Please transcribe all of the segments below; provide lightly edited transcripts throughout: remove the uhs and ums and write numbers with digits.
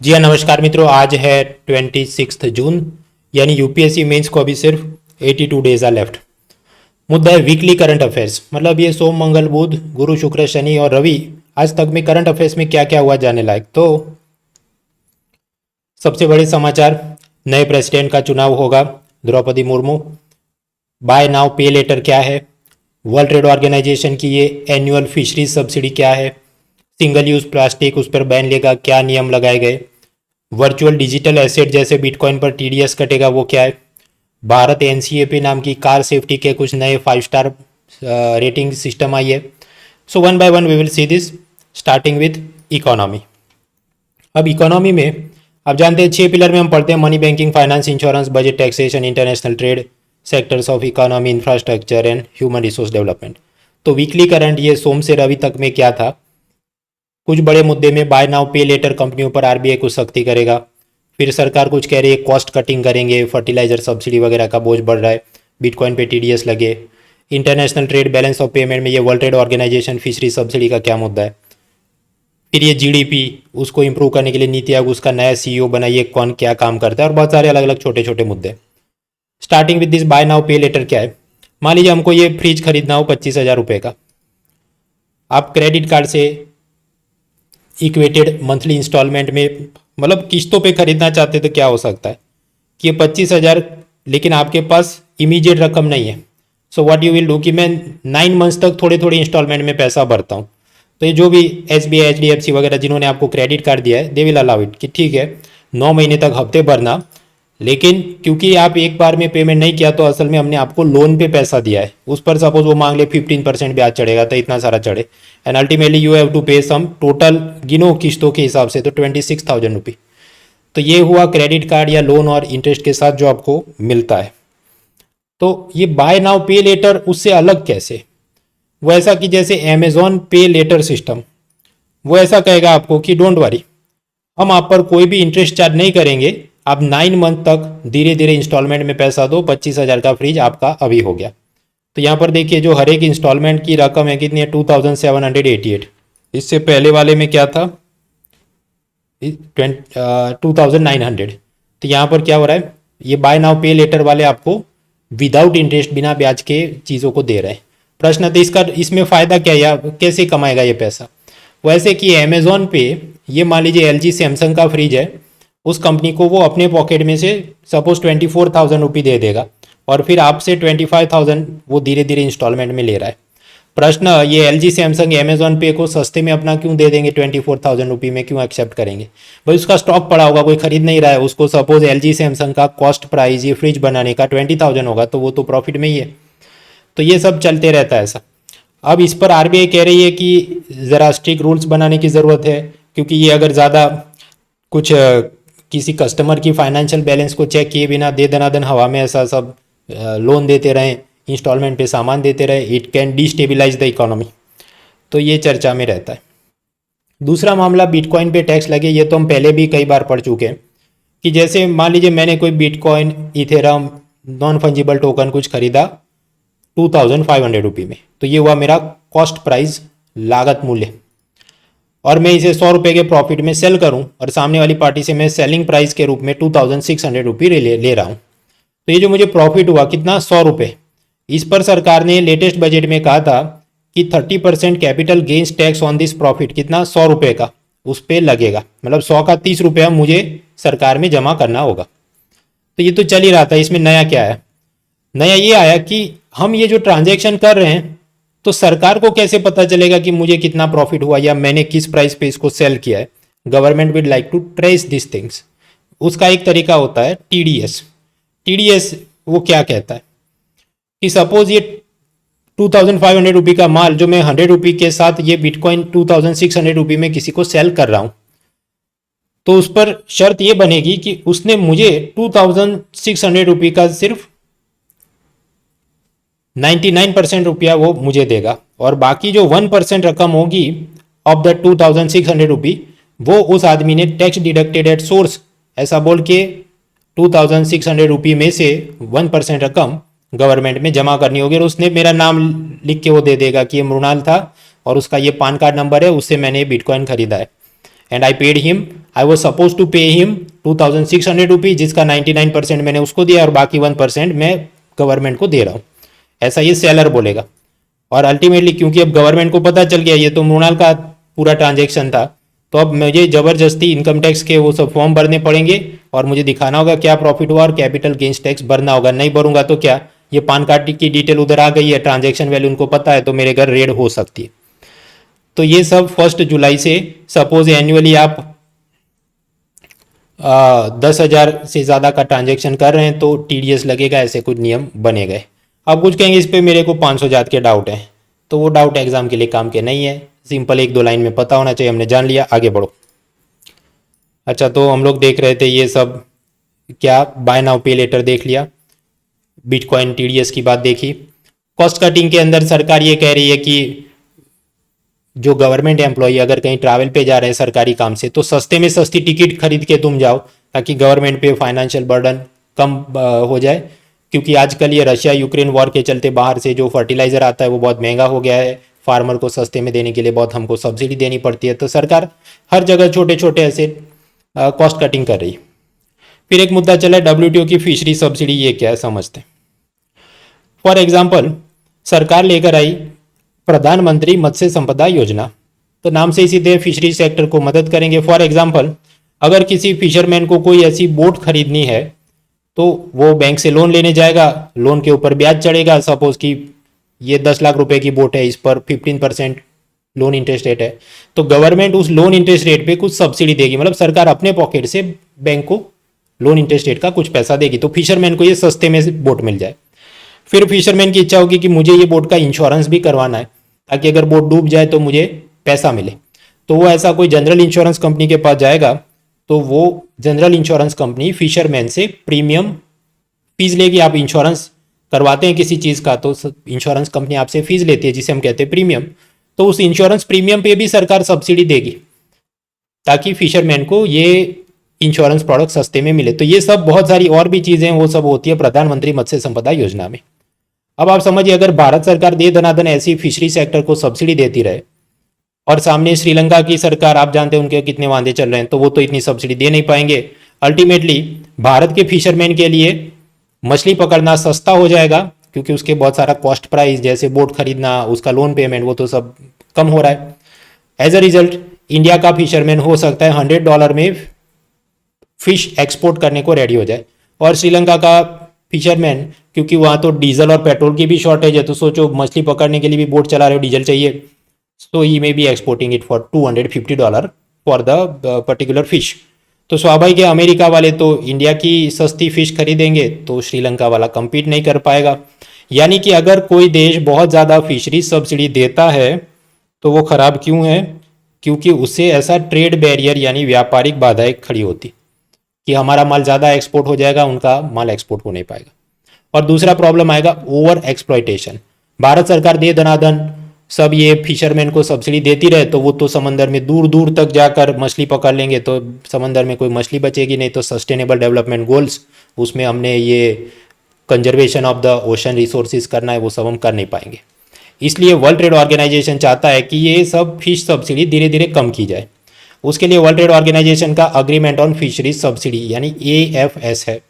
जी हाँ, नमस्कार मित्रों। आज है 26 जून, यानी यूपीएससी मेंस को अभी सिर्फ 82 डेज आर लेफ्ट। मुद्दा है वीकली करंट अफेयर्स, मतलब ये सोम मंगल बुध गुरु शुक्र शनि और रवि आज तक में करंट अफेयर्स में क्या क्या हुआ जाने लायक। तो सबसे बड़े समाचार, नए प्रेसिडेंट का चुनाव होगा, द्रौपदी मुर्मू। बाय नाउ पे लेटर क्या है, वर्ल्ड ट्रेड ऑर्गेनाइजेशन की ये एनुअल फिशरीज सब्सिडी क्या है, सिंगल यूज प्लास्टिक उस पर बैन लेगा, क्या नियम लगाए गए, वर्चुअल डिजिटल एसेट जैसे बिटकॉइन पर टीडीएस कटेगा वो क्या है, भारत एनसीएपी नाम की कार सेफ्टी के कुछ नए 5 स्टार रेटिंग सिस्टम आई है। So one by one we will see this, starting with economy. अब इकोनॉमी में आप जानते हैं 6 पिलर में हम पढ़ते हैं, money, banking, finance, insurance, budget, taxation, international trade, sectors of economy, infrastructure and human resource development. तो वीकली करंट ये सोम से रवि तक में क्या था, कुछ बड़े मुद्दे में बाय नाउ पे लेटर कंपनियों पर आरबीआई कुछ सख्ती करेगा, फिर सरकार कुछ कह रही है कॉस्ट कटिंग करेंगे, फर्टिलाइजर सब्सिडी वगैरह का बोझ बढ़ रहा है, बिटकॉइन पे टीडीएस लगे, international trade balance of payment में ये world trade organization fishery subsidy का क्या मुद्दा है, फिर ये जीडीपी उसको इंप्रूव करने के लिए नीति आयोग उसका नया सीईओ बनाइए, कौन क्या काम करता है, और बहुत सारे अलग अलग छोटे छोटे मुद्दे। Starting with this by now पे लेटर क्या है। मान लीजिए हमको ये फ्रिज खरीदना हो 25,000 रुपये का, आप क्रेडिट कार्ड से इक्वेटेड मंथली इंस्टॉलमेंट में मतलब किस्तों पे खरीदना चाहते तो क्या हो सकता है कि ये 25,000, लेकिन आपके पास इमीडिएट रकम नहीं है। So what you will do कि मैं 9 मंथ्स तक थोड़े थोड़े इंस्टॉलमेंट में पैसा भरता हूँ। तो ये जो भी एसबीआई, एचडीएफसी वगैरह जिन्होंने आपको क्रेडिट कार्ड दिया है, दे विल अलाउ इट कि ठीक है 9 महीने तक हफ्ते भरना, लेकिन क्योंकि आप एक बार में पेमेंट नहीं किया तो असल में हमने आपको लोन पे पैसा दिया है, उस पर सपोज वो मांग ले 15% ब्याज चढ़ेगा तो इतना सारा चढ़े, and ultimately you have to pay some, total गिनो किस्तों के हिसाब से तो 26,000 रुपी। तो ये हुआ क्रेडिट कार्ड या लोन और इंटरेस्ट के साथ जो आपको मिलता है। तो ये बाय नाउ पे लेटर उससे अलग कैसे, वो ऐसा कि जैसे अमेजोन पे लेटर सिस्टम, वो ऐसा कहेगा आपको कि डोंट वरी, हम आप पर कोई भी इंटरेस्ट चार्ज नहीं करेंगे, आप 9 मंथ तक धीरे धीरे इंस्टॉलमेंट में पैसा दो, 25,000 का फ्रिज आपका अभी हो गया। तो यहाँ पर देखिए जो हर एक इंस्टॉलमेंट की रकम है कितनी है, 2788। इससे पहले वाले में क्या था, 2900। तो यहाँ पर क्या हो रहा है, ये बाय नाउ पे लेटर वाले आपको विदाउट इंटरेस्ट बिना ब्याज के चीज़ों को दे रहे हैं। प्रश्न तो इसका इसमें फ़ायदा क्या है या कैसे कमाएगा ये पैसा। वैसे कि अमेजोन पे ये मान लीजिए एलजी सैमसंग का फ्रिज है, उस कंपनी को वो अपने पॉकेट में से सपोज 24,000 रुपये दे देगा और फिर आपसे 25,000 वो धीरे धीरे इंस्टॉलमेंट में ले रहा है। प्रश्न, ये एलजी सैमसंग अमेजोन पे को सस्ते में अपना क्यों दे देंगे, 24,000 रुपये में क्यों एक्सेप्ट करेंगे। भाई उसका स्टॉक पड़ा होगा, कोई खरीद नहीं रहा है उसको, सपोज एलजी सैमसंग का कॉस्ट प्राइस ये फ्रिज बनाने का 20,000 होगा तो वो तो प्रॉफिट में ही है। तो ये सब चलते रहता है ऐसा। अब इस पर आरबीआई कह रही है कि ज़रा स्ट्रिक्ट रूल्स बनाने की ज़रूरत है, क्योंकि ये अगर ज़्यादा कुछ किसी कस्टमर की फाइनेंशियल बैलेंस को चेक किए बिना दे दनादन हवा में ऐसा सब लोन देते रहें, इंस्टॉलमेंट पे सामान देते रहे, it can destabilise the economy. तो ये चर्चा में रहता है। दूसरा मामला, बिटकॉइन पे टैक्स लगे, ये तो हम पहले भी कई बार पढ़ चुके हैं कि जैसे मान लीजिए मैंने कोई बिटकॉइन, इथेरम, नॉन फंजिबल टोकन कुछ खरीदा 2,500 रुपये में, तो ये हुआ मेरा कॉस्ट प्राइस, लागत मूल्य, और मैं इसे 100 रुपये के प्रॉफिट में सेल करूं और सामने वाली पार्टी से मैं सेलिंग प्राइस के रूप में 2,600 रुपये ले रहा हूं, तो ये जो मुझे प्रॉफिट हुआ कितना, 100 रुपये। इस पर सरकार ने लेटेस्ट बजट में कहा था कि 30% capital gains tax on this profit, कितना, 100 रुपये का उस पर लगेगा, मतलब 100 का 30 रुपया मुझे सरकार में जमा करना होगा। तो ये तो चल ही रहा था। इसमें नया क्या है, नया ये आया कि हम ये जो ट्रांजैक्शन कर रहे हैं तो सरकार को कैसे पता चलेगा कि मुझे कितना प्रॉफिट हुआ या मैंने किस प्राइस पे इसको सेल किया है। Government would like to trace this things. उसका एक तरीका होता है टीडीएस। टीडीएस वो क्या कहता है कि सपोज ये 2,500 रुपये का माल जो मैं 100 रुपये के साथ ये बिटकॉइन 2,600 रुपये में किसी को सेल कर रहा हूं, तो उस पर शर्त ये बनेगी कि उसने मुझे 2,600 रुपये का सिर्फ 99% रुपया वो मुझे देगा, और बाकी जो 1% रकम होगी ऑफ द 2,600 रुपये वो उस आदमी ने टैक्स डिडक्टेड एट सोर्स ऐसा बोल के 2,600 रुपये में से 1% रकम गवर्नमेंट में जमा करनी होगी, और उसने मेरा नाम लिख के वो दे देगा कि ये मृणाल था और उसका ये पान कार्ड नंबर है, उससे मैंने बिटकॉइन खरीदा है, and I paid him, I was suppose to pay him 2600 rupees, जिसका 99% मैंने उसको दिया और बाकी 1% मैं गवर्नमेंट को दे रहा हूँ, ऐसा ये सेलर बोलेगा। और अल्टीमेटली क्योंकि अब गवर्नमेंट को पता चल गया ये तो मृणाल का पूरा ट्रांजेक्शन था, तो अब मुझे जबरदस्ती इनकम टैक्स के वो सब फॉर्म भरने पड़ेंगे और मुझे दिखाना होगा क्या प्रॉफिट हुआ और कैपिटल गेन्स टैक्स भरना होगा। नहीं भरूंगा तो क्या, ये पान कार्ड की डिटेल उधर आ गई है, ट्रांजेक्शन वैल्यू उनको पता है, तो मेरे घर रेड हो सकती है। तो ये सब 1 जुलाई से सपोज एनुअली आप 10,000 से ज़्यादा का ट्रांजेक्शन कर रहे हैं तो TDS लगेगा, ऐसे कुछ नियम बने गए। अब कुछ कहेंगे इस पर मेरे को 500 जात के डाउट है, तो वो डाउट एग्जाम के लिए काम के नहीं है, सिंपल 1-2 लाइन में पता होना चाहिए, हमने जान लिया, आगे बढ़ो। अच्छा, तो हम लोग देख रहे थे ये सब क्या, बाय नाउ पे लेटर देख लिया, बिटकॉइन TDS की बात देखी। कॉस्ट कटिंग के अंदर सरकार ये कह रही है कि जो गवर्नमेंट एम्प्लॉय अगर कहीं ट्रैवल पे जा रहे हैं सरकारी काम से, तो सस्ते में सस्ती टिकट खरीद के तुम जाओ, ताकि गवर्नमेंट पे फाइनेंशियल बर्डन कम हो जाए। क्योंकि आजकल ये रशिया यूक्रेन वॉर के चलते बाहर से जो फर्टिलाइजर आता है वो बहुत महंगा हो गया है, फार्मर को सस्ते में देने के लिए बहुत हमको सब्सिडी देनी पड़ती है, तो सरकार हर जगह छोटे छोटे ऐसे कॉस्ट कटिंग कर रही है। फिर एक मुद्दा चला WTO की फिशरी सब्सिडी, ये क्या है समझते हैं। फॉर एग्जाम्पल सरकार लेकर आई प्रधानमंत्री मत्स्य संपदा योजना, तो नाम से ही सीधे फिशरी सेक्टर को मदद करेंगे। फॉर एग्जाम्पल अगर किसी फिशरमैन को कोई ऐसी बोट खरीदनी है तो वो बैंक से लोन लेने जाएगा, लोन के ऊपर ब्याज चढ़ेगा, सपोज कि ये 10 लाख रुपए की बोट है, इस पर 15% लोन इंटरेस्ट रेट है, तो गवर्नमेंट उस लोन इंटरेस्ट रेट पे कुछ सब्सिडी देगी, मतलब सरकार अपने पॉकेट से बैंक को लोन इंटरेस्ट रेट का कुछ पैसा देगी, तो फिशरमैन को ये सस्ते में बोट मिल जाए। फिर फिशरमैन की इच्छा होगी कि मुझे ये बोट का इंश्योरेंस भी करवाना है, ताकि अगर बोट डूब जाए तो मुझे पैसा मिले, तो वो ऐसा कोई जनरल इंश्योरेंस कंपनी के पास जाएगा, तो वो जनरल इंश्योरेंस कंपनी फिशरमैन से प्रीमियम फीस लेगी। आप इंश्योरेंस करवाते हैं किसी चीज़ का तो इंश्योरेंस कंपनी आपसे फीस लेती है, जिसे हम कहते हैं प्रीमियम, तो उस इंश्योरेंस प्रीमियम पे भी सरकार सब्सिडी देगी, ताकि फिशरमैन को ये इंश्योरेंस प्रोडक्ट सस्ते में मिले। तो ये सब बहुत सारी और भी चीज़ें वो सब होती है प्रधानमंत्री मत्स्य संपदा योजना में। अब आप समझिए अगर भारत सरकार दे दनादन ऐसी फिशरी सेक्टर को सब्सिडी देती रहे, और सामने श्रीलंका की सरकार, आप जानते हैं उनके कितने वादे चल रहे हैं, तो वो तो इतनी सब्सिडी दे नहीं पाएंगे। अल्टीमेटली भारत के फिशरमैन के लिए मछली पकड़ना सस्ता हो जाएगा, क्योंकि उसके बहुत सारा कॉस्ट प्राइस जैसे बोट खरीदना, उसका लोन पेमेंट, वो तो सब कम हो रहा है। एज अ रिजल्ट इंडिया का फिशरमैन हो सकता है $100 में फिश एक्सपोर्ट करने को रेडी हो जाए, और श्रीलंका का फिशरमैन, क्योंकि वहाँ तो डीजल और पेट्रोल की भी शॉर्टेज है, तो सोचो मछली पकड़ने के लिए भी बोट चला रहे हो, डीजल चाहिए, so he may be exporting it for $250 for the particular fish. तो स्वाभाविक है अमेरिका वाले तो इंडिया की सस्ती फिश खरीदेंगे, तो श्रीलंका वाला compete नहीं कर पाएगा। यानी कि अगर कोई देश बहुत ज़्यादा फिशरी सब्सिडी देता है तो वो खराब क्यों है, क्योंकि उससे ऐसा ट्रेड बैरियर यानी व्यापारिक बाधाएं खड़ी होती कि हमारा माल ज़्यादा एक्सपोर्ट हो जाएगा, उनका माल एक्सपोर्ट हो नहीं पाएगा। और दूसरा प्रॉब्लम आएगा ओवर एक्सप्लॉयटेशन। भारत सरकार दे दनादन सब ये फिशरमैन को सब्सिडी देती रहे, तो वो तो समंदर में दूर दूर तक जाकर मछली पकड़ लेंगे, तो समंदर में कोई मछली बचेगी नहीं। तो सस्टेनेबल डेवलपमेंट गोल्स, उसमें हमने ये conservation of the ocean resources करना है, वो सब हम कर नहीं पाएंगे। इसलिए वर्ल्ड ट्रेड ऑर्गेनाइजेशन चाहता है कि ये सब फिश सब्सिडी धीरे धीरे कम की जाए। उसके लिए वर्ल्ड ट्रेड ऑर्गेनाइजेशन का अग्रीमेंट ऑन फिशरीज सब्सिडी यानी AFS है,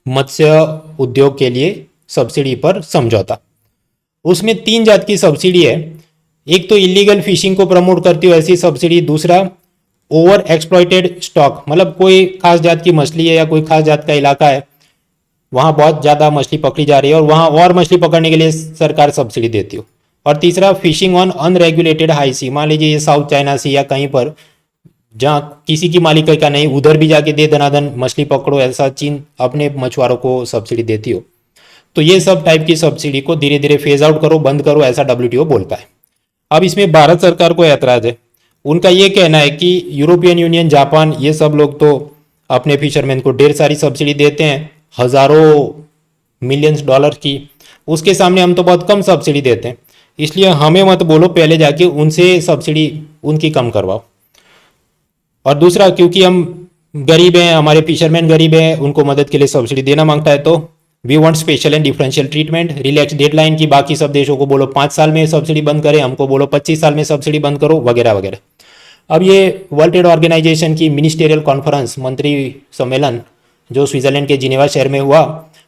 मत्स्य उद्योग के लिए सब्सिडी पर समझौता। उसमें 3 जात की सब्सिडी है। एक तो इलीगल फिशिंग को प्रमोट करती हो ऐसी सब्सिडी, दूसरा ओवर एक्सप्लॉइटेड स्टॉक, मतलब कोई खास जात की मछली है या कोई खास जात का इलाका है, वहाँ बहुत ज़्यादा मछली पकड़ी जा रही है और वहाँ और मछली पकड़ने के लिए सरकार सब्सिडी देती हो। और तीसरा फिशिंग ऑन अनरेगुलेटेड हाई सी, मान लीजिए ये साउथ चाइना सी या कहीं पर जहाँ किसी की मालिकी का नहीं, उधर भी जाके दे दनादन मछली पकड़ो, ऐसा चीन अपने मछुआरों को सब्सिडी देती हो। तो ये सब टाइप की सब्सिडी को धीरे धीरे फेज आउट करो, बंद करो, ऐसा WTO बोलता है। अब इसमें भारत सरकार को ऐतराज है। उनका ये कहना है कि यूरोपियन यूनियन, जापान, ये सब लोग तो अपने फिशरमैन को ढेर सारी सब्सिडी देते हैं, हज़ारों मिलियंस डॉलर की, उसके सामने हम तो बहुत कम सब्सिडी देते हैं, इसलिए हमें मत बोलो, पहले जाके उनसे सब्सिडी उनकी कम करवाओ। और दूसरा, क्योंकि हम गरीब हैं, हमारे फिशरमैन गरीब हैं, उनको मदद के लिए सब्सिडी देना मांगता है, तो we want special and differential treatment, relax deadline की, बाकी सब देशों को बोलो 5 साल में सब्सिडी बंद करें, हमको बोलो 25 साल में सब्सिडी बंद करो, वगैरह वगैरह। अब ये वर्ल्ड ट्रेड ऑर्गेनाइजेशन की मिनिस्टेरियल कॉन्फ्रेंस, मंत्री सम्मेलन, जो स्विट्जरलैंड के जिनेवा शहर में हुआ,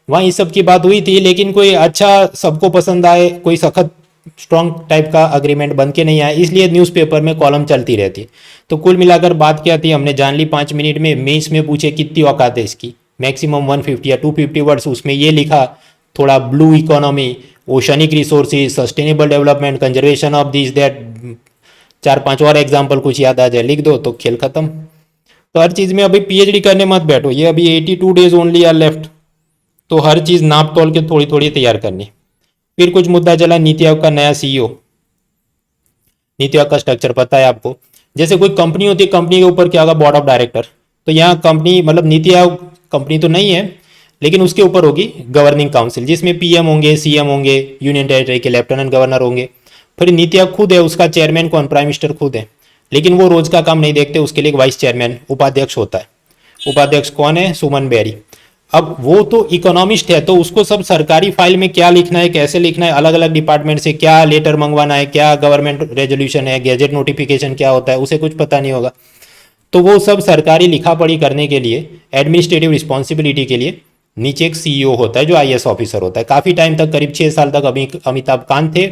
वहाँ इस सब की बात हुई थी, लेकिन कोई अच्छा सबको पसंद आए, कोई सख्त स्ट्रॉन्ग टाइप का अग्रीमेंट बन के नहीं आया, इसलिए न्यूज़पेपर में कॉलम चलती रहती। तो कुल मिलाकर बात क्या थी, हमने जान ली 5 मिनट में। मेंस में पूछे कितनी औकात है इसकी, मैक्सिमम 150 या 250 वर्ड्स, उसमें ये लिखा थोड़ा blue economy, oceanic resources, sustainable development, conservation of this that, 4-5 और एग्जाम्पल कुछ याद आ जाए लिख दो तो खेल खत्म। तो हर चीज़ में अभी पीएचडी करने मत बैठो, ये अभी 82 डेज ओनली आर लेफ्ट, तो हर चीज़ नाप तोल के थोड़ी थोड़ी तैयार करनी। फिर कुछ मुद्दा चला नीति आयोग का नया सीईओ। नीति आयोग का स्ट्रक्चर पता है आपको, जैसे कोई कंपनी होती है, कंपनी के ऊपर क्या होगा, बोर्ड ऑफ डायरेक्टर। तो यहाँ कंपनी मतलब नीति आयोग कंपनी तो नहीं है, लेकिन उसके ऊपर होगी गवर्निंग काउंसिल, जिसमें पीएम होंगे, सीएम होंगे, यूनियन टेरिटरी के लेफ्टिनेंट गवर्नर होंगे। फिर नीति आयोग खुद है, उसका चेयरमैन कौन, प्राइम मिनिस्टर खुद है, लेकिन वो रोज का काम नहीं देखते, उसके लिए एक वाइस चेयरमैन, उपाध्यक्ष होता है। उपाध्यक्ष कौन है, सुमन बेरी। अब वो तो इकोनॉमिस्ट है, तो उसको सब सरकारी फाइल में क्या लिखना है, कैसे लिखना है, अलग अलग डिपार्टमेंट से क्या लेटर मंगवाना है, क्या गवर्नमेंट रेजोल्यूशन है, गैजेट नोटिफिकेशन क्या होता है, उसे कुछ पता नहीं होगा। तो वो सब सरकारी लिखा पढ़ी करने के लिए, एडमिनिस्ट्रेटिव रिस्पॉन्सिबिलिटी के लिए नीचे एक सीईओ होता है जो आईएएस ऑफिसर होता है। काफ़ी टाइम तक, करीब 6 साल तक अमिताभ कांत थे,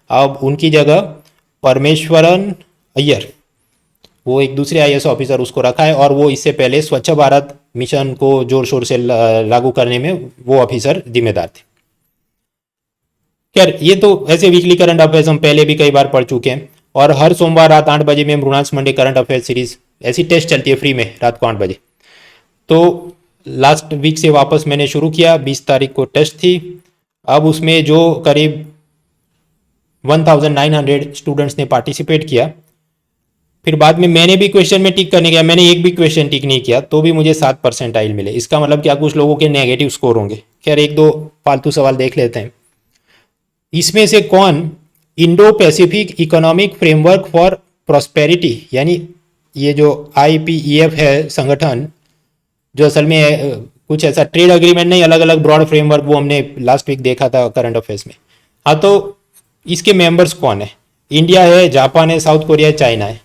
अब उनकी जगह परमेश्वरन अय्यर, वो एक दूसरे आईएएस ऑफिसर उसको रखा है, और वो इससे पहले स्वच्छ भारत मिशन को जोर शोर से लागू करने में वो ऑफिसर जिम्मेदार थे। खैर, ये तो ऐसे वीकली करंट अफेयर्स हम पहले भी कई बार पढ़ चुके हैं, और हर सोमवार रात 8 बजे में Mrunal Monday current affair series ऐसी टेस्ट चलती है फ्री में रात को 8 बजे। तो लास्ट वीक से वापस मैंने शुरू किया, 20 तारीख को टेस्ट थी। अब उसमें जो करीब 1900 स्टूडेंट्स ने पार्टिसिपेट किया। फिर बाद में मैंने भी क्वेश्चन में टिक करने गया, मैंने एक भी क्वेश्चन टिक नहीं किया, तो भी मुझे 7 परसेंटाइल मिले। इसका मतलब क्या, कुछ लोगों के नेगेटिव स्कोर होंगे। खैर, एक दो फालतू सवाल देख लेते हैं। इसमें से कौन Indo Pacific economic framework for prosperity, यानी ये जो IPEF है संगठन, जो असल में कुछ ऐसा ट्रेड अग्रीमेंट नहीं, अलग अलग ब्रॉड फ्रेमवर्क, वो हमने लास्ट वीक देखा था करंट अफेयर्स में। हाँ, तो इसके मेंबर्स कौन है, इंडिया है, जापान है, साउथ कोरिया है, चाइना है।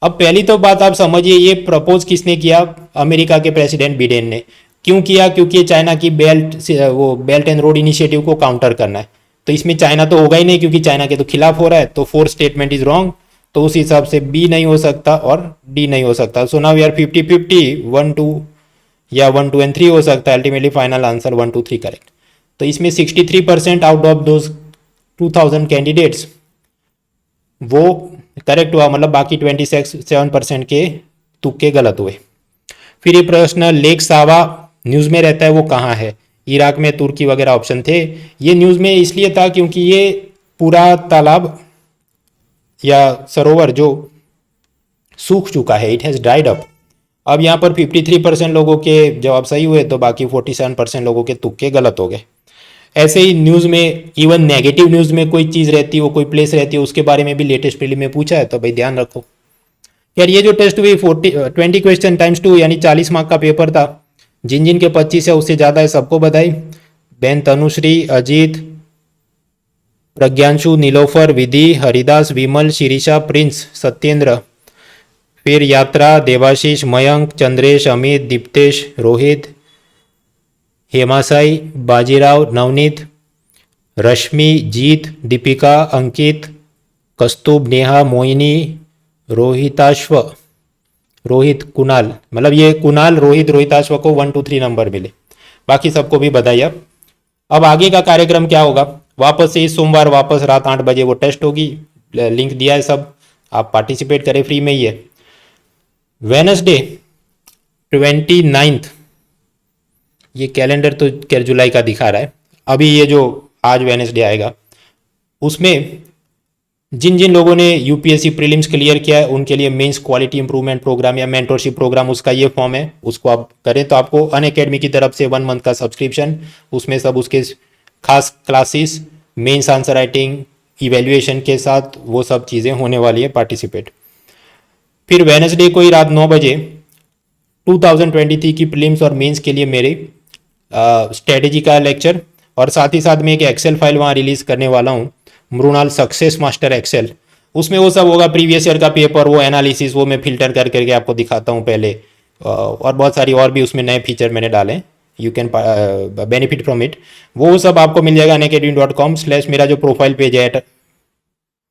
अब पहली तो बात आप समझिए, ये प्रपोज किसने किया, अमेरिका के प्रेसिडेंट बिडेन ने। क्यों किया, क्योंकि चाइना की बेल्ट एंड रोड इनिशिएटिव को काउंटर करना है। तो इसमें चाइना तो होगा ही नहीं, क्योंकि चाइना के तो खिलाफ हो रहा है, तो फोर्थ स्टेटमेंट इज रॉन्ग। तो उस हिसाब से बी नहीं हो सकता और डी नहीं हो सकता। सो नाउ वी आर 50-50, 1-2 या 1-2 एंड 3 हो सकता है। Ultimately final answer 1-2-3 correct. तो इसमें 63% आउट ऑफ दोज 2000 कैंडिडेट्स वो करेक्ट हुआ, मतलब बाकी 27% के तुक्के गलत हुए। फिर ये प्रश्न, लेक सावा न्यूज़ में रहता है, वो कहाँ है, इराक में, तुर्की वगैरह ऑप्शन थे। ये न्यूज़ में इसलिए था क्योंकि ये पूरा तालाब या सरोवर जो सूख चुका है, इट हैज़ ड्राइड अप। अब यहाँ पर 53% लोगों के जवाब सही हुए, तो बाकी 47% लोगों के तुक्के गलत हो गए। ऐसे ही न्यूज़ में, इवन नेगेटिव न्यूज़ में कोई चीज़ रहती है, वो कोई प्लेस रहती है, उसके बारे में भी लेटेस्ट प्रीलिम में पूछा है, तो भाई ध्यान रखो। यार, ये जो टेस्ट हुई 20 क्वेश्चन टाइम्स 2 यानी 40 मार्क का पेपर था। जिन जिन के 25 है उससे ज़्यादा है, सबको बधाई। बहन तनुश्री, अजीत, प्रज्ञांशु, नीलोफर, विधि, हरिदास, विमल, शिरीषा, प्रिंस, सत्येंद्र, फिर यात्रा, देवाशीष, मयंक, चंद्रेश, अमित, दीप्तेश, रोहित, हेमासाई, बाजीराव, नवनीत, रश्मि, जीत, दीपिका, अंकित, कस्तूब, नेहा, मोहिनी, रोहिताश्व, रोहित, कुणाल, मतलब ये कुणाल, रोहित, रोहिताश्व को 1-2-3 नंबर मिले। बाकी सबको भी बधाई। अब आगे का कार्यक्रम क्या होगा, वापस से इस सोमवार वापस रात 8 बजे वो टेस्ट होगी। लिंक दिया है, सब आप पार्टिसिपेट करें, फ्री में ही है। वेडनेसडे 29, ये कैलेंडर तो खैर जुलाई का दिखा रहा है। अभी ये जो आज वेडनेसडे आएगा, उसमें जिन जिन लोगों ने यूपीएससी प्रीलिम्स क्लियर किया है उनके लिए मेंस क्वालिटी इंप्रूवमेंट प्रोग्राम या मेंटरशिप प्रोग्राम, उसका ये फॉर्म है, उसको आप करें तो आपको अनअकैडमी की तरफ से 1 मंथ का सब्सक्रिप्शन, उसमें सब उसके खास classes, mains answer writing, evaluation के साथ वो सब चीज़ें होने वाली है, पार्टिसिपेट। फिर वेडनेसडे को ही रात 9 बजे 2023 की प्रीलिम्स और मेंस के लिए मेरे स्ट्रेटेजी का लेक्चर, और साथ ही साथ में एक एक्सेल फाइल वहाँ रिलीज़ करने वाला हूँ, मृणाल सक्सेस मास्टर एक्सेल। उसमें वो सब होगा, प्रीवियस ईयर का पेपर, वो एनालिसिस, वो मैं फिल्टर कर करके आपको दिखाता हूँ पहले। और बहुत सारी और भी उसमें नए फीचर मैंने डाले हैं, you can benefit from it. वो सब आपको मिल जाएगा unacademy.com/ मेरा जो प्रोफाइल पेज है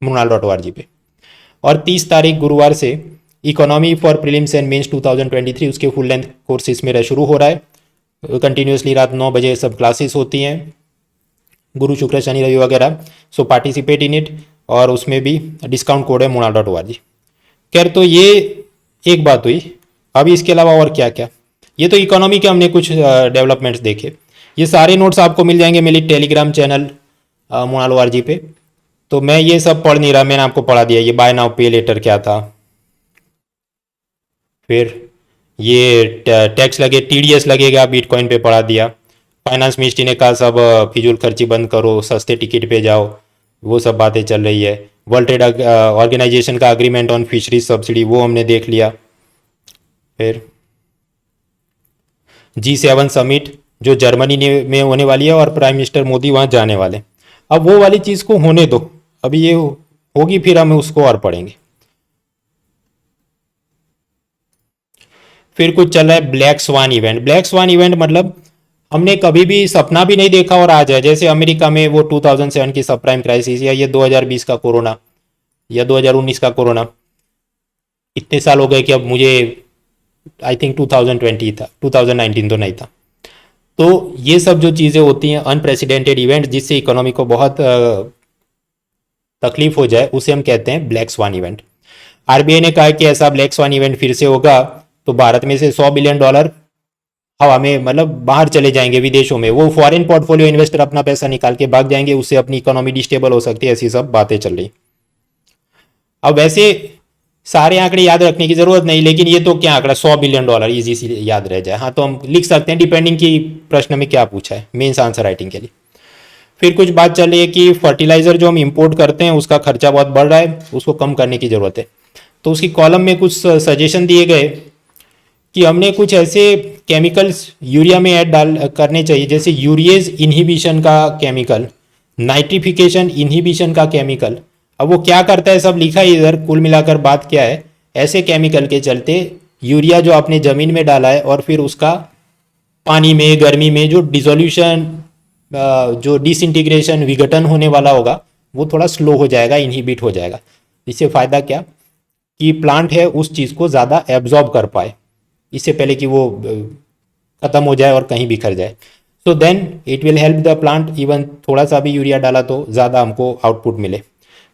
mrunal.org पे। और 30 तारीख गुरुवार से economy for prelims and mains 2023 उसके फुल लेंथ कोर्सेज मेरा शुरू हो रहा है। कंटिन्यूसली रात 9 बजे सब क्लासेस होती हैं, गुरु शुक्र शनि रवि वगैरह। सो पार्टिसिपेट इन इट, और उसमें भी डिस्काउंट कोड है mrunal.org। खैर, तो ये एक बात हुई। अभी इसके अलावा और क्या क्या, ये तो इकोनॉमी के हमने कुछ डेवलपमेंट्स देखे। ये सारे नोट्स आपको मिल जाएंगे मेरी टेलीग्राम चैनल mrunal.org पे। तो मैं ये सब पढ़ नहीं रहा, मैंने आपको पढ़ा दिया ये बाय नाउ पे लेटर क्या था, फिर ये टैक्स लगे, TDS लगेगा, बिटकॉइन पे पढ़ा दिया। फाइनेंस मिनिस्ट्री ने कहा सब फिजूल खर्ची बंद करो, सस्ते टिकट पे जाओ, वो सब बातें चल रही है। वर्ल्ड ट्रेड ऑर्गेनाइजेशन का अग्रीमेंट ऑन फिशरीज सब्सिडी, वो हमने देख लिया। फिर G7 समिट जो जर्मनी में होने वाली है, और प्राइम मिनिस्टर मोदी वहाँ जाने वाले। अब वो वाली चीज़ को होने दो, अभी ये होगी फिर हम उसको और पढ़ेंगे। फिर कुछ चल रहा है black swan event. Black swan event मतलब हमने कभी भी सपना भी नहीं देखा और आ जाए, जैसे अमेरिका में वो 2007 की सब प्राइम क्राइसिस, या ये 2020 का कोरोना, या 2019 का कोरोना। इतने साल हो गए कि अब मुझे आई थिंक 2020 था, 2019 तो नहीं था। तो ये सब जो चीज़ें होती हैं अनप्रेसिडेंटेड इवेंट, जिससे इकोनॉमी को बहुत तकलीफ हो जाए, उसे हम कहते हैं ब्लैक स्वान इवेंट। RBI ने कहा कि ऐसा ब्लैक स्वान इवेंट फिर से होगा तो भारत में से $100 बिलियन हवा में, मतलब बाहर चले जाएंगे विदेशों में। वो फॉरेन पोर्टफोलियो इन्वेस्टर अपना पैसा निकाल के भाग जाएंगे, उससे अपनी इकोनॉमी डिस्टेबल हो सकती है, ऐसी सब बातें चल रही। अब वैसे सारे आंकड़े याद रखने की जरूरत नहीं, लेकिन ये तो क्या आंकड़ा $100 बिलियन इजी से याद रह जाए। हाँ, तो हम लिख सकते हैं डिपेंडिंग की प्रश्न में क्या पूछा है, मेंस आंसर राइटिंग के लिए। फिर कुछ बात चल रही है कि फर्टिलाइजर जो हम इंपोर्ट करते हैं उसका खर्चा बहुत बढ़ रहा है, उसको कम करने की जरूरत है। तो उसकी कॉलम में कुछ सजेशन दिए गए कि हमने कुछ ऐसे केमिकल्स यूरिया में ऐड डाल करने चाहिए, जैसे यूरिएज इनहिबिशन का केमिकल, नाइट्रिफिकेशन इनहिबिशन का केमिकल। अब वो क्या करता है सब लिखा है इधर, कुल मिलाकर बात क्या है, ऐसे केमिकल के चलते यूरिया जो आपने जमीन में डाला है और फिर उसका पानी में गर्मी में जो डिसोल्यूशन, जो डिसइंटीग्रेशन विघटन होने वाला होगा, वो थोड़ा स्लो हो जाएगा, इनहिबिट हो जाएगा। इससे फ़ायदा क्या कि प्लांट है उस चीज़ को ज़्यादा एब्जॉर्ब कर पाए, इससे पहले कि वो ख़त्म हो जाए और कहीं बिखर जाए। So then it will help the plant, even थोड़ा सा भी यूरिया डाला तो ज़्यादा हमको आउटपुट मिले।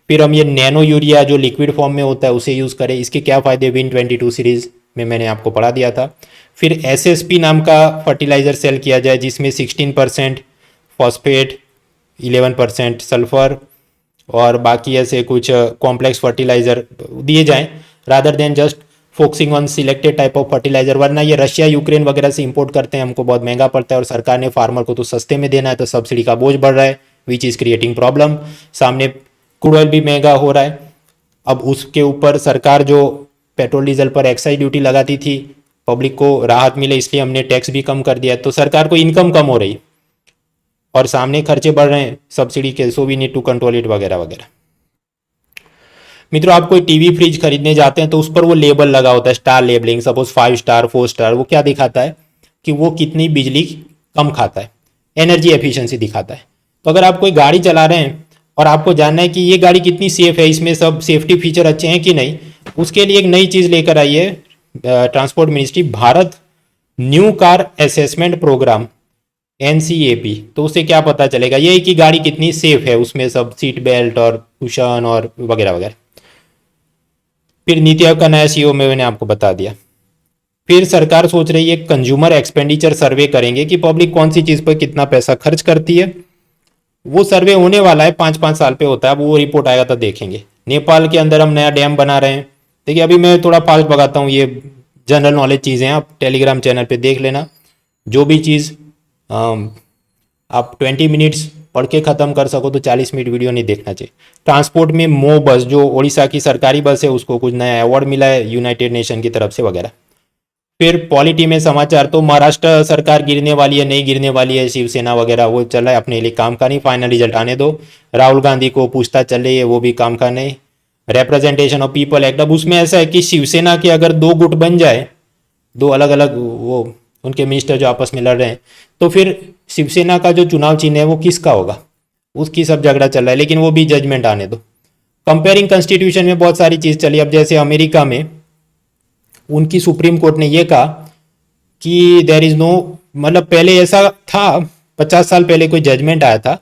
फिर हम ये नैनो यूरिया जो लिक्विड फॉर्म में होता है उसे यूज़ करें। इसके क्या फ़ायदे, Win22 सीरीज़ में मैंने आपको पढ़ा दिया था। फिर SSP नाम का फर्टिलाइज़र सेल किया जाए, जिसमें 16% फॉस्फेट, 11% सल्फर और बाकी ऐसे कुछ कॉम्प्लेक्स फर्टिलाइज़र दिए जाएं, rather than just focusing on selected type of fertiliser. वरना ये रशिया यूक्रेन वगैरह से इंपोर्ट करते हैं, हमको बहुत महंगा पड़ता है, और सरकार ने फार्मर को तो सस्ते में देना है, तो सब्सिडी का बोझ बढ़ रहा है, विच इज़ क्रिएटिंग प्रॉब्लम। सामने क्रूड ऑयल भी महंगा हो रहा है। अब उसके ऊपर सरकार जो पेट्रोल डीजल पर एक्साइज ड्यूटी लगाती थी, पब्लिक को राहत मिले इसलिए हमने टैक्स भी कम कर दिया, तो सरकार को इनकम कम हो रही और सामने खर्चे बढ़ रहे हैं सब्सिडी के। So we need to control it वगैरह वगैरह। मित्रों, आप कोई टीवी फ्रिज खरीदने जाते हैं तो उस पर वो लेबल लगा होता है, star labelling, suppose 5 star 4 star. वो क्या दिखाता है कि वो कितनी बिजली कम खाता है, एनर्जी एफिशिएंसी दिखाता है। तो अगर आप कोई गाड़ी चला रहे हैं और आपको जानना है कि ये गाड़ी कितनी सेफ है, इसमें सब सेफ्टी फीचर अच्छे हैं कि नहीं, उसके लिए एक नई चीज़ लेकर आई है transport ministry, Bharat new car assessment programme, NCAP। तो उससे क्या पता चलेगा, ये कि गाड़ी कितनी सेफ है, उसमें सब सीट बेल्ट और कुशन और वगैरह वगैरह। फिर नीति आयोग का नया CEO में मैंने आपको बता दिया। फिर सरकार सोच रही है कंज्यूमर एक्सपेंडिचर सर्वे करेंगे कि पब्लिक कौन सी चीज़ पर कितना पैसा खर्च करती है। वो सर्वे होने वाला है, 5-5 साल पे होता है। अब वो रिपोर्ट आएगा तो देखेंगे। नेपाल के अंदर हम नया डैम बना रहे हैं। देखिए, अभी मैं थोड़ा फास्ट भगाता हूँ, ये जनरल नॉलेज चीज़ें हैं, आप टेलीग्राम चैनल पे देख लेना। जो भी चीज़ आप 20 मिनट्स पढ़ के ख़त्म कर सको तो 40 मिनट वीडियो नहीं देखना चाहिए। ट्रांसपोर्ट में मो बस, जो ओडिशा की सरकारी बस है, उसको कुछ नया अवार्ड मिला है यूनाइटेड नेशन की तरफ से वगैरह। फिर पॉलिटी में समाचार तो महाराष्ट्र सरकार गिरने वाली है, नहीं गिरने वाली है, शिवसेना वगैरह वो चल रहा है, अपने लिए काम का नहीं, फाइनल रिजल्ट आने दो। राहुल गांधी को पूछताछ चल रही है, वो भी काम का नहीं। Representation of people act. अब उसमें ऐसा है कि शिवसेना के अगर दो गुट बन जाए, दो अलग अलग वो उनके मिनिस्टर जो आपस में लड़ रहे हैं, तो फिर शिवसेना का जो चुनाव चिन्ह है वो किसका होगा, उसकी सब झगड़ा चल रहा है, लेकिन वो भी जजमेंट आने दो। कंपेयरिंग कॉन्स्टिट्यूशन में बहुत सारी चीज़ चली। अब जैसे अमेरिका में उनकी सुप्रीम कोर्ट ने ये कहा कि देर इज नो, मतलब पहले ऐसा था, 50 साल पहले कोई जजमेंट आया था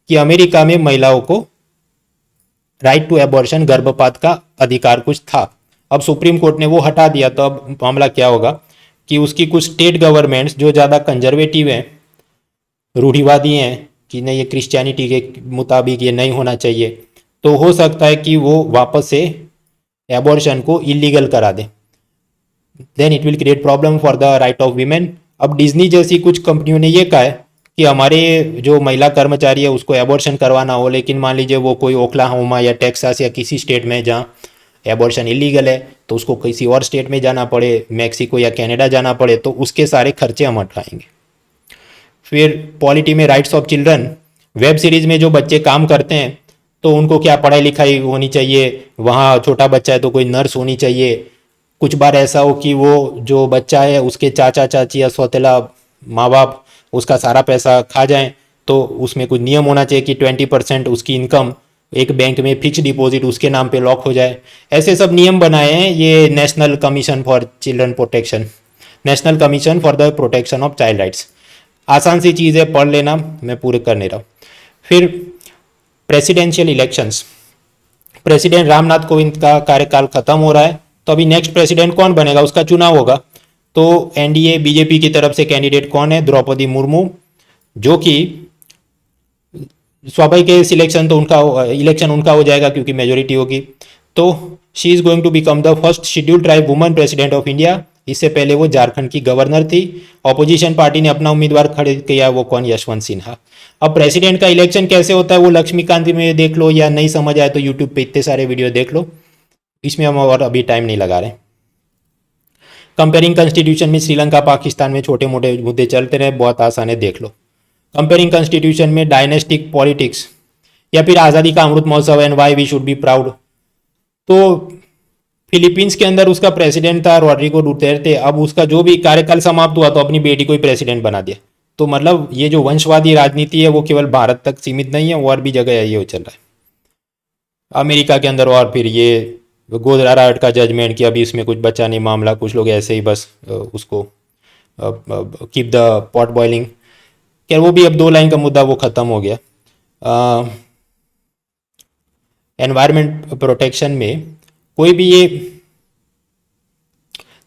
कि अमेरिका में महिलाओं को राइट टू एबॉर्शन, गर्भपात का अधिकार कुछ था। अब सुप्रीम कोर्ट ने वो हटा दिया, तो अब मामला क्या होगा कि उसकी कुछ स्टेट गवर्नमेंट्स जो ज़्यादा कंजर्वेटिव हैं, रूढ़िवादी हैं कि नहीं ये क्रिश्चियनिटी के मुताबिक ये नहीं होना चाहिए, तो हो सकता है कि वो वापस से एबॉर्शन को इलीगल करा दें। Then it will create problem for the right of women. अब डिज्नी जैसी कुछ कंपनियों ने ये कहा है कि हमारे जो महिला कर्मचारी है उसको एबॉर्शन करवाना हो, लेकिन मान लीजिए वो कोई ओक्लाहोमा या टेक्सास या किसी स्टेट में जहाँ एबॉर्शन इलीगल है, तो उसको किसी और स्टेट में जाना पड़े, मैक्सिको या कनाडा जाना पड़े, तो उसके सारे खर्चे हम उठाएंगे। फिर पॉलिटी में rights of children, web series में जो बच्चे काम करते हैं तो उनको क्या पढ़ाई लिखाई होनी चाहिए, वहाँ छोटा बच्चा है तो कोई नर्स होनी चाहिए। कुछ बार ऐसा हो कि वो जो बच्चा है उसके चाचा चाची या सौतेला माँ बाप उसका सारा पैसा खा जाएं, तो उसमें कुछ नियम होना चाहिए कि 20% उसकी इनकम एक बैंक में फिक्स डिपॉजिट उसके नाम पे लॉक हो जाए। ऐसे सब नियम बनाए हैं ये national commission for children protection, national commission for the protection of child rights. आसान सी चीज़ है, पढ़ लेना, मैं पूरे कर नहीं रहा हूँ। फिर presidential elections, president Ramnath Kovind का कार्यकाल खत्म हो रहा है, तो अभी नेक्स्ट प्रेसिडेंट कौन बनेगा उसका चुनाव होगा। तो एनडीए बीजेपी की तरफ से कैंडिडेट कौन है, द्रौपदी मुर्मू, जो कि स्वाभाविक सिलेक्शन तो उनका, इलेक्शन उनका हो जाएगा क्योंकि मेजोरिटी होगी। तो she is going to become the first scheduled tribe woman president of India. इससे पहले वो झारखंड की गवर्नर थी। ऑपोजिशन पार्टी ने अपना उम्मीदवार खड़े किया, वो कौन, यशवंत सिन्हा। अब प्रेसिडेंट का इलेक्शन कैसे होता है वो लक्ष्मीकांत में देख लो, या नहीं समझ आए तो यूट्यूब पे इतने सारे वीडियो देख लो, इसमें हम और अभी टाइम नहीं लगा रहे। कंपेयरिंग कॉन्स्टिट्यूशन में श्रीलंका पाकिस्तान में छोटे मोटे मुद्दे चलते रहे, बहुत आसान है, देख लो। कंपेयरिंग कॉन्स्टिट्यूशन में डायनेस्टिक पॉलिटिक्स, या फिर Azadi Ka Amrit Mahotsav and why we should be proud. तो फिलीपींस के अंदर उसका प्रेसिडेंट था रोड्रिगो डुटेर्टे, अब उसका जो भी कार्यकाल समाप्त हुआ तो अपनी बेटी को ही प्रेसिडेंट बना दिया। तो मतलब ये जो वंशवादी राजनीति है वो केवल भारत तक सीमित नहीं है, और भी जगह ये चल रहा है अमेरिका के अंदर। और फिर ये गोदराराट का जजमेंट कि अभी इसमें कुछ बचा नहीं मामला, कुछ लोग ऐसे ही बस उसको कीप द पॉट बॉइलिंग, क्या वो भी अब 2 लाइन का मुद्दा वो ख़त्म हो गया। एनवायरनमेंट प्रोटेक्शन में कोई भी ये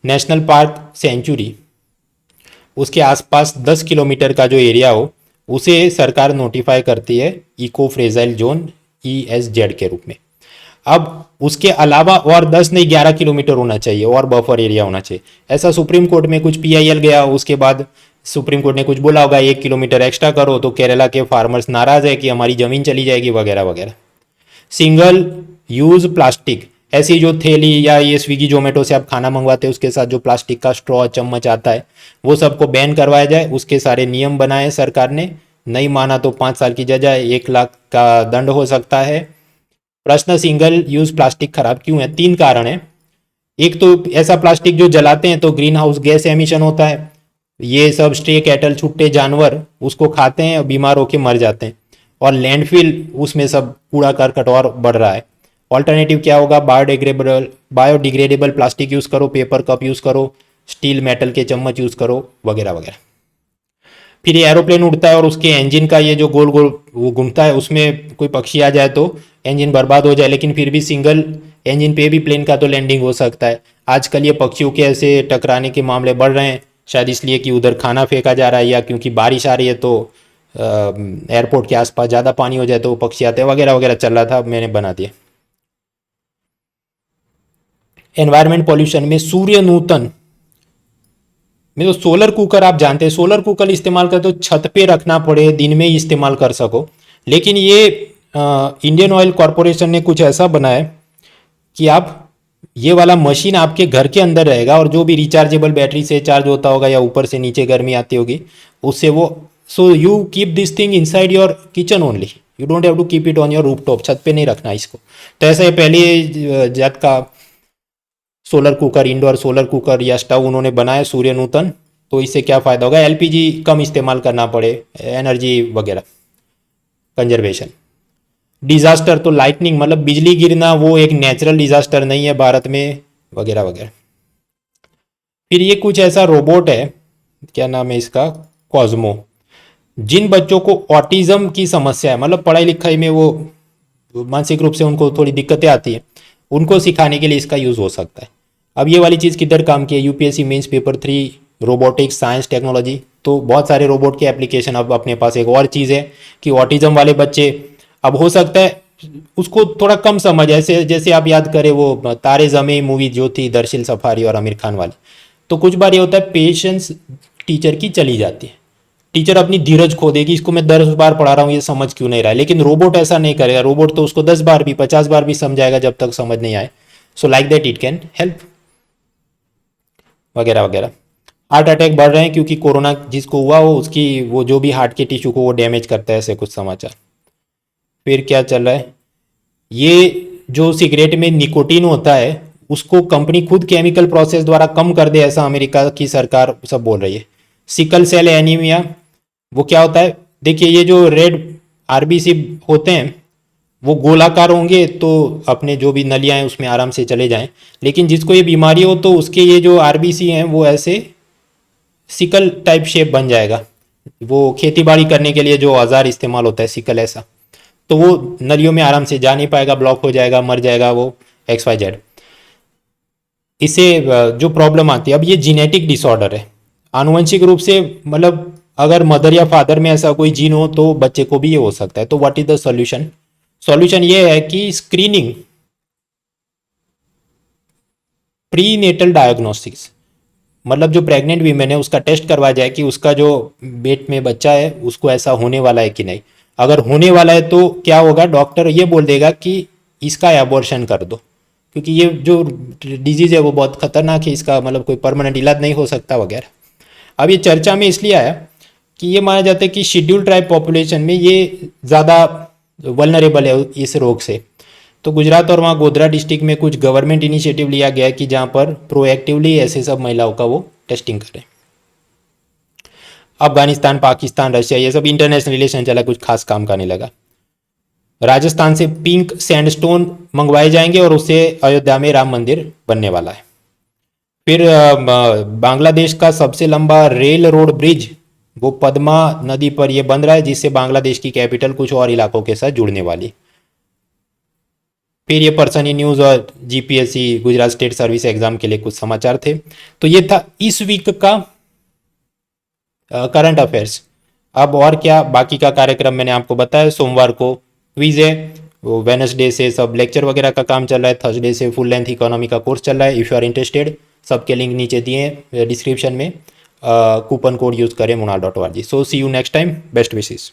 नेशनल पार्क सेंचुरी, उसके आसपास 10 किलोमीटर का जो एरिया हो उसे सरकार नोटिफाई करती है इको फ्रेजाइल जोन ESZ के रूप में। अब उसके अलावा और 10 नहीं 11 किलोमीटर होना चाहिए और बफर एरिया होना चाहिए। ऐसा सुप्रीम कोर्ट में कुछ PIL गया, उसके बाद सुप्रीम कोर्ट ने कुछ बोला होगा 1 किलोमीटर एक्स्ट्रा करो, तो केरला के फार्मर्स नाराज है कि हमारी जमीन चली जाएगी वगैरह वगैरह। सिंगल यूज प्लास्टिक, ऐसी जो थैली या ये स्विगी जोमेटो से आप खाना मंगवाते हैं उसके साथ जो प्लास्टिक का स्ट्रॉ चम्मच आता है वो सबको बैन करवाया जाए, उसके सारे नियम बनाए सरकार ने। नहीं माना तो 5 साल की सजा, 1 लाख का दंड हो सकता है। प्रश्न, सिंगल यूज प्लास्टिक खराब क्यों है? 3 कारण है। एक तो ऐसा प्लास्टिक जो जलाते हैं तो ग्रीन हाउस गैस एमिशन होता है, ये सब स्ट्रे कैटल छुट्टे जानवर उसको खाते हैं, बीमार होकर मर जाते हैं, और लैंडफिल उसमें सब कूड़ा करकट और बढ़ रहा है। ऑल्टरनेटिव क्या होगा? बायोडिग्रेडेबल प्लास्टिक यूज़ करो, पेपर कप यूज़ करो, स्टील मेटल के चम्मच यूज़ करो वगैरह वगैरह। फिर ये एरोप्लेन उड़ता है और उसके इंजन का ये जो गोल गोल वो घूमता है, उसमें कोई पक्षी आ जाए तो इंजन बर्बाद हो जाए, लेकिन फिर भी सिंगल इंजन पे भी प्लेन का तो लैंडिंग हो सकता है। आजकल ये पक्षियों के ऐसे टकराने के मामले बढ़ रहे हैं, शायद इसलिए कि उधर खाना फेंका जा रहा है या क्योंकि बारिश आ रही है तो एयरपोर्ट के आसपास ज़्यादा पानी हो जाए तो वो पक्षी आते हैं वगैरह वगैरह चल रहा था, मैंने बना दिया। एनवायरमेंट पॉल्यूशन में सूर्य नूतन में तो सोलर कुकर, आप जानते हैं सोलर कुकर इस्तेमाल कर तो छत पे रखना पड़े, दिन में ही इस्तेमाल कर सको, लेकिन ये इंडियन ऑयल कॉरपोरेशन ने कुछ ऐसा बनाया कि आप ये वाला मशीन आपके घर के अंदर रहेगा और जो भी रिचार्जेबल बैटरी से चार्ज होता होगा या ऊपर से नीचे गर्मी आती होगी उससे वो, so you keep this thing inside your kitchen only, you don't have to keep it on your rooftop, छत पे नहीं रखना इसको। तो ऐसा ये पहले जात का solar cooker, indoor solar cooker या स्टव उन्होंने बनाया सूर्य नूतन, तो इससे क्या फ़ायदा होगा, एलपीजी कम इस्तेमाल करना पड़े, एनर्जी वगैरह कंजर्वेशन। डिज़ास्टर तो लाइटनिंग मतलब बिजली गिरना वो एक नेचुरल डिज़ास्टर नहीं है भारत में, वगैरह वगैरह। फिर ये कुछ ऐसा रोबोट है, क्या नाम है इसका, कॉस्मो। जिन बच्चों को ऑटिज्म की समस्या है, मतलब पढ़ाई लिखाई में वो मानसिक रूप से उनको थोड़ी दिक्कतें आती हैं, उनको सिखाने के लिए इसका यूज़ हो सकता है। अब ये वाली चीज़ किधर काम की है, UPSC mains paper 3 robotics science technology, तो बहुत सारे रोबोट के एप्लीकेशन अब अपने पास। एक और चीज़ है कि ऑटिज्म वाले बच्चे, अब हो सकता है उसको थोड़ा कम समझ, ऐसे जैसे आप याद करें वो तारे ज़मीं मूवी जो थी दरशील सफारी और आमिर खान वाली, तो कुछ बार ये होता है पेशेंस टीचर की चली जाती है, टीचर अपनी धीरज खो देगी, इसको मैं 10 बार पढ़ा रहा हूँ ये समझ क्यों नहीं रहा है। लेकिन रोबोट ऐसा नहीं करेगा, रोबोट तो उसको 10 बार भी 50 बार भी समझाएगा जब तक समझ नहीं आए। So like that it can help, वगैरह वगैरह। हार्ट अटैक बढ़ रहे हैं क्योंकि कोरोना जिसको हुआ हो उसकी वो जो भी हार्ट के टिश्यू को वो डैमेज करता है, ऐसे कुछ समाचार। फिर क्या चल रहा है, ये जो सिगरेट में निकोटीन होता है उसको कंपनी खुद केमिकल प्रोसेस द्वारा कम कर दे, ऐसा अमेरिका की सरकार सब बोल रही है। सिकल सेल एनीमिया वो क्या होता है, देखिए ये जो रेड आरबीसी होते हैं वो गोलाकार होंगे तो अपने जो भी नलियाँ हैं उसमें आराम से चले जाएं, लेकिन जिसको ये बीमारी हो तो उसके ये जो आरबीसी हैं वो ऐसे सिकल टाइप शेप बन जाएगा। वो खेती बाड़ी करने के लिए जो औजार इस्तेमाल होता है सिकल ऐसा, तो वो नलियों में आराम से जा नहीं पाएगा, ब्लॉक हो जाएगा, मर जाएगा वो, XYZ। इससे जो प्रॉब्लम आती है, अब ये जीनेटिक डिसऑर्डर है, आनुवंशिक रूप से, मतलब अगर मदर या फादर में ऐसा कोई जीन हो तो बच्चे को भी ये हो सकता है। तो what is the solution, solution ये है कि स्क्रीनिंग, प्री नेटल डायग्नोस्टिक्स, मतलब जो प्रेग्नेंट वीमेन है उसका टेस्ट करवाया जाए कि उसका जो पेट में बच्चा है उसको ऐसा होने वाला है कि नहीं। अगर होने वाला है तो क्या होगा, डॉक्टर ये बोल देगा कि इसका एबॉर्शन कर दो, क्योंकि ये जो डिजीज़ है वो बहुत खतरनाक है, इसका मतलब कोई परमानेंट इलाज नहीं हो सकता वगैरह। अब ये चर्चा में इसलिए आया कि ये माना जाता है कि शेड्यूल ट्राइब पॉपुलेशन में ये ज़्यादा वल्नरेबल है इस रोग से। तो गुजरात और वहाँ गोधरा डिस्ट्रिक्ट में कुछ गवर्नमेंट इनिशिएटिव लिया गया है कि जहाँ पर प्रोएक्टिवली ऐसे सब महिलाओं का वो टेस्टिंग करें। अफगानिस्तान, पाकिस्तान, रशिया, ये सब इंटरनेशनल रिलेशन चला, कुछ खास काम का नहीं लगा। राजस्थान से पिंक सैंडस्टोन मंगवाए जाएंगे और उससे अयोध्या में राम मंदिर बनने वाला है। फिर बांग्लादेश का सबसे लंबा रेल रोड ब्रिज वो पद्मा नदी पर ये बन रहा है, जिससे बांग्लादेश की कैपिटल कुछ और इलाकों के साथ जुड़ने वाली। फिर ये पर्सनी न्यूज़ और GPSC Gujarat state service exam के लिए कुछ समाचार थे। तो ये था इस वीक का करंट अफेयर्स। अब और क्या बाकी का कार्यक्रम मैंने आपको बताया, सोमवार को क्विज है, वो वेनसडे से सब लेक्चर वगैरह का काम चल रहा है, थर्सडे से फुल लेंथ इकोनॉमी का कोर्स चल रहा है। इफ़ यू आर इंटरेस्टेड, सबके लिंक नीचे दिए हैं डिस्क्रिप्शन में, कूपन कोड यूज़ करें munal.org। So see you next time, best wishes.